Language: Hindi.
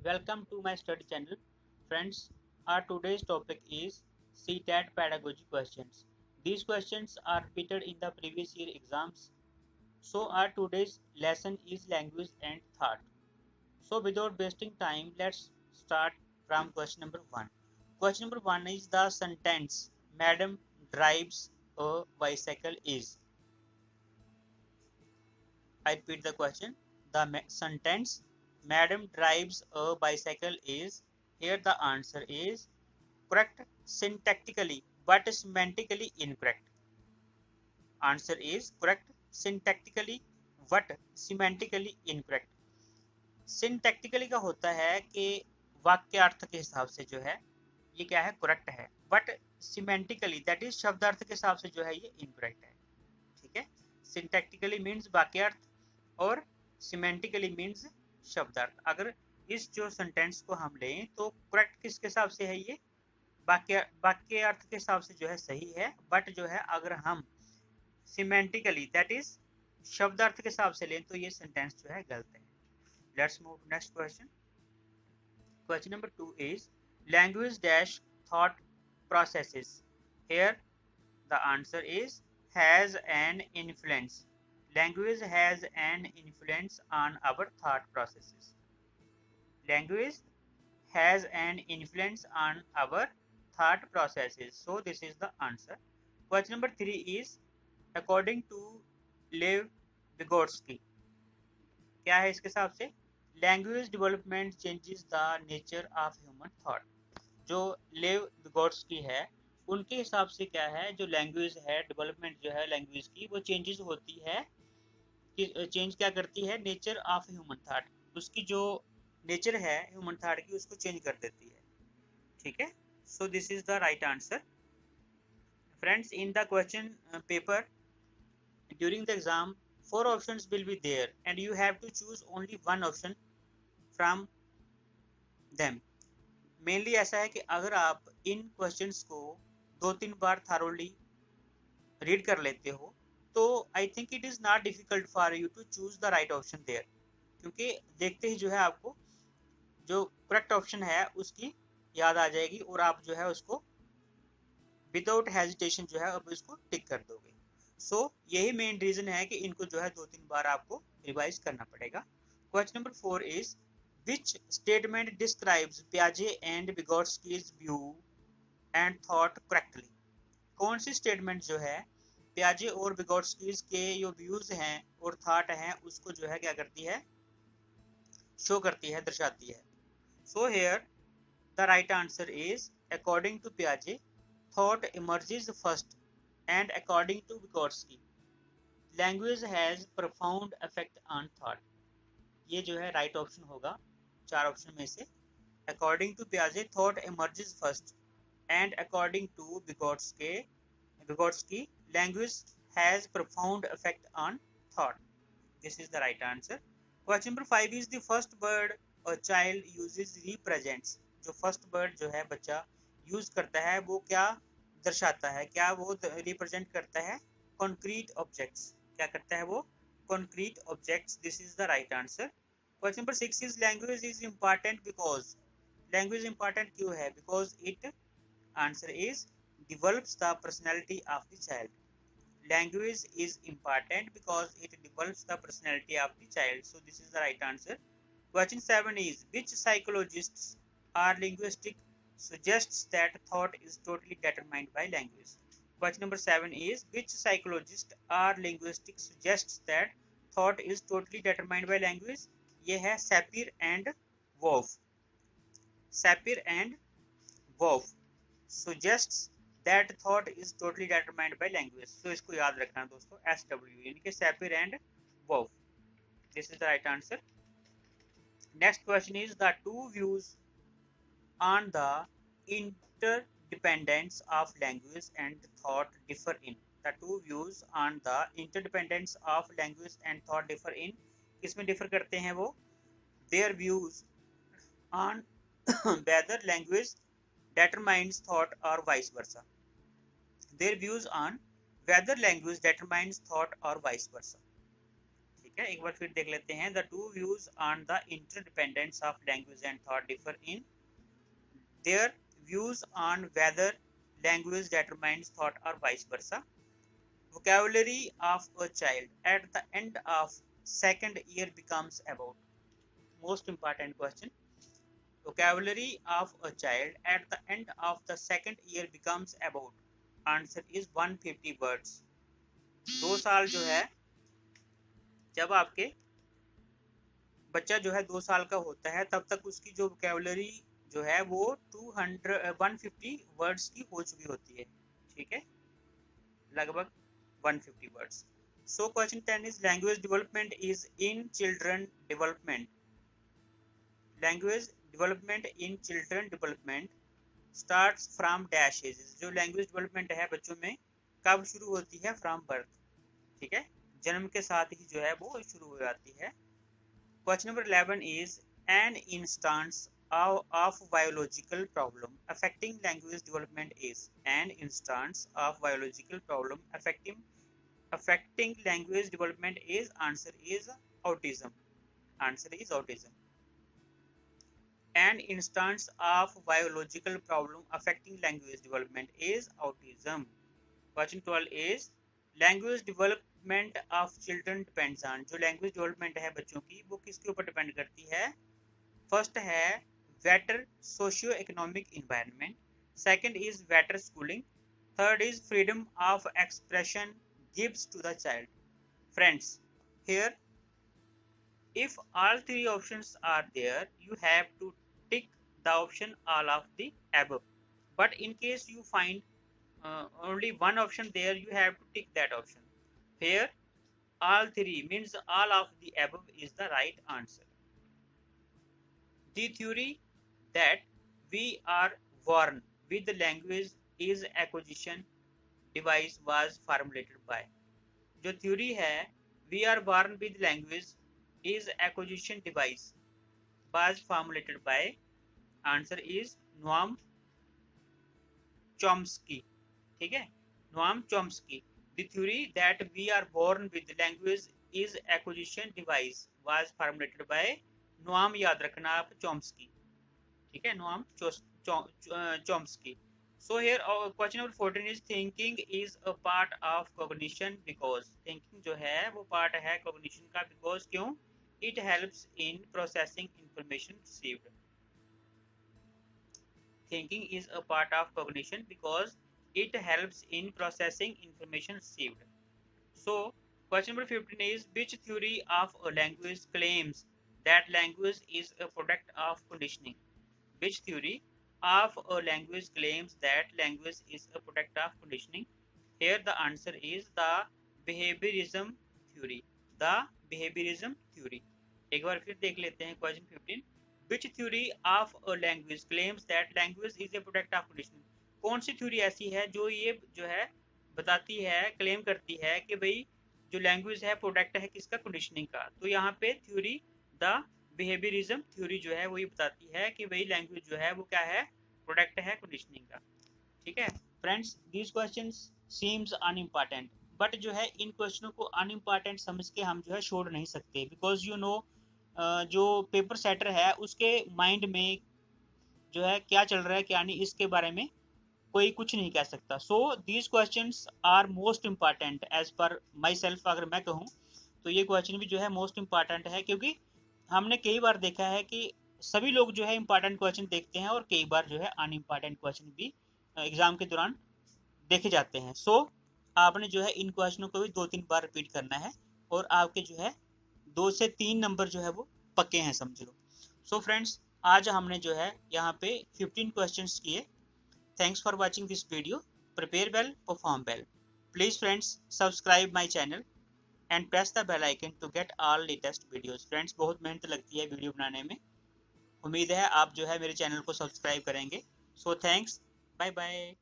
Welcome to my study channel. Friends, our today's topic is CTAT pedagogy questions. These questions are repeated in the previous year exams. So our today's lesson is language and thought. So without wasting time, let's start from question number 1. Question number 1 is the sentence Madam drives a bicycle is. I repeat the question. The sentence Madam drives a bicycle is. Here the answer is correct syntactically but semantically incorrect. Answer is correct syntactically but semantically incorrect. Syntactically का होता है कि वाक्यार्थ के हिसाब से जो है ये क्या है करेक्ट है, बट सिमेंटिकली दैट इज शब्दार्थ के हिसाब से जो है ये इनकरेक्ट है। ठीक है, सिंटैक्टिकली मीन्स वाक्यार्थ और सिमेंटिकली मीन्स शब्दार्थ। अगर इस जो सेंटेंस को हम लें तो करेक्ट किसके हिसाब से है, ये वाक्य अर्थ के हिसाब से जो है सही है, बट जो है अगर हम सिमेंटिकली दैट इज शब्दार्थ के हिसाब से लें तो ये सेंटेंस जो है गलत है। Let's move to next question. Question number 2 is language dash thought processes. Here the answer is has an influence. Language has an influence on our thought processes. Language has an influence on our thought processes. So this is the answer. Question number 3 is according to Lev Vygotsky. क्या है इसके हिसाब से? Language development changes the nature of human thought. जो लेव विगोट्स्की है उनके हिसाब से क्या है, जो लैंग्वेज है डेवलपमेंट जो है लैंग्वेज की वो चेंजेस होती है कि चेंज क्या करती है, नेचर ऑफ ह्यूमन थॉट, उसकी जो नेचर है ह्यूमन थॉट की उसको चेंज कर देती है। ठीक है, so this is the right answer. Friends, in the question paper during the exam 4 options will be there and you have to choose only one option from them. Mainly ऐसा है कि अगर आप इन क्वेश्चंस को 2-3 बार थारोली रीड कर लेते हो तो I think it is not difficult for you to choose the right option there, क्योंकि देखते ही जो है आपको जो करेक्ट ऑप्शन है उसकी याद आ जाएगी और आप जो है उसको विदाउट हेजिटेशन जो है अब इसको टिक कर दोगे। सो यही मेन रीजन है कि इनको जो है 2-3 बार आपको रिवाइज करना पड़ेगा। Question number 4 is which statement describes Piaget and Vygotsky's view and thought correctly? कौन सी स्टेटमेंट जो है पियाजे और विगोट्स्की के जो व्यूज हैं और थॉट हैं उसको जो है क्या करती है, शो करती है, दर्शाती है। So here the right answer is according to पियाजे thought emerges first and according to Vygotsky language has profound effect on thought। ये जो है राइट ऑप्शन होगा 4 ऑप्शन में से। according to Piaget thought emerges first and according to Vygotsky language has profound effect on thought। this is the right answer। question number 5 is the first word a child uses represents। जो first word जो है बच्चा यूज करता है वो क्या दर्शाता है, क्या वो रिप्रेजेंट करता है, कॉन्क्रीट ऑब्जेक्ट्स। क्या करता है वो, concrete objects. This is the right answer. Question number 6 is language is important because. Language important क्यों है, because it, answer is develops the personality of the child. Language is important because it develops the personality of the child. So this is the right answer. Question 7 is which psychologists are linguistic suggests that thought is totally determined by language। Question number 7 is which psychologist or linguistic suggests that thought is totally determined by language। ये है Sapir and Wolf। Sapir and Wolf suggests that thought is totally determined by language। So इसको याद रखना दोस्तों, SW यानी कि Sapir and Wolf। This is the right answer। Next question is the two views on the interdependence of language and thought differ in। The two views on the interdependence of language and thought differ in। किसमें differ करते हैं वो, their views on whether language determines thought or vice versa। their views on whether language determines thought or vice versa। ठीक है, एक बार फिर देख लेते हैं। The two views on the interdependence of language and thought differ in their views on whether language determines thought or vice versa. Vocabulary of a child at the end of second year becomes about. Most important question. Vocabulary of a child at the end of the second year becomes about. Answer is 150 words. 2 साल जो है, जब आपके बच्चा जो है 2 साल का होता है तब तक उसकी जो वोकेबलरी जो है वो 150 वर्ड्स की हो चुकी होती है। ठीक है, लगभग 150 words. So question 10 is language development is in children development. Language development in children development starts from dash ages. जो लैंग्वेज डेवलपमेंट है बच्चों में कब शुरू होती है? From birth. ठीक है, जन्म के साथ ही जो है वो शुरू हो जाती है। Question number 11 is an instance of biological problem affecting language development is. An instance of biological problem affecting language development is. Answer is autism. Answer is autism. An instance of biological problem affecting language development is autism. Question 12 is language development of children depends on. जो लैंग्वेज डेवलपमेंट है बच्चों की वो किसके ऊपर डिपेंड करती है? फर्स्ट है better socio economic environment, second is better schooling, third is freedom of expression gives to the child. Friends, here if all three options are there you have to tick the option all of the above, but in case you find only one option there you have to tick that option. Here all three means all of the above is the right answer. The theory that we are born with the language is acquisition device was formulated by. जो theory है we are born with language is acquisition device was formulated by. Answer is Noam Chomsky. ठीक है, Noam Chomsky. The theory that we are born with language is acquisition device was formulated by Noam, याद रखना आप, Chomsky. ठीक है, Noam Chomsky. So here question number 14 is thinking is a part of cognition because. Thinking जो है वो part है cognition का because क्यों? It helps in processing information received. Thinking is a part of cognition because it helps in processing information received. So question number 15 is which theory of a language claims that language is a product of conditioning? Which theory of a language claims that language is a product of conditioning? Here the answer is the behaviorism theory. The behaviorism theory. एक बार फिर देख लेते हैं question 15। Which theory of a language claims that language is a product of conditioning? कौन सी थ्योरी ऐसी है जो ये जो है बताती है, क्लेम करती है कि भाई जो लैंग्वेज है प्रोडक्ट है किसका? कंडीशनिंग का। तो यहाँ पे थ्योरी द बिहेवियरिज्म थ्योरी जो है वो ये बताती है कि भाई लैंग्वेज जो है वो क्या है? प्रोडक्ट है कंडीशनिंग का। ठीक है friends, these questions seems unimportant, but जो है इन क्वेश्चनों को अनइम्पॉर्टेंट समझ के हम जो है छोड़ नहीं सकते बिकॉज यू नो जो पेपर सेटर है उसके माइंड में जो है क्या चल रहा है क्या नहीं इसके बारे में कोई कुछ नहीं कह सकता। So these questions are most important as per my self. अगर मैं कहूँ तो ये क्वेश्चन भी जो है मोस्ट इम्पॉर्टेंट है क्योंकि हमने कई बार देखा है कि सभी लोग जो है इम्पॉर्टेंट क्वेश्चन देखते हैं और कई बार जो है अनइम्पॉर्टेंट क्वेश्चन भी एग्जाम के दौरान देखे जाते हैं। सो आपने जो है इन क्वेश्चनों को भी 2-3 बार रिपीट करना है और आपके जो है 2 से 3 नंबर जो है वो पक्के हैं समझ लो। सो फ्रेंड्स, आज हमने जो है यहाँ पे 15 क्वेश्चंस किए। Thanks for watching this video. Prepare well, perform well. Please friends subscribe my channel and press the bell icon to get all latest videos. Friends, बहुत मेहनत लगती है वीडियो बनाने में। उम्मीद है आप जो है मेरे चैनल को सब्सक्राइब करेंगे। So thanks, bye bye.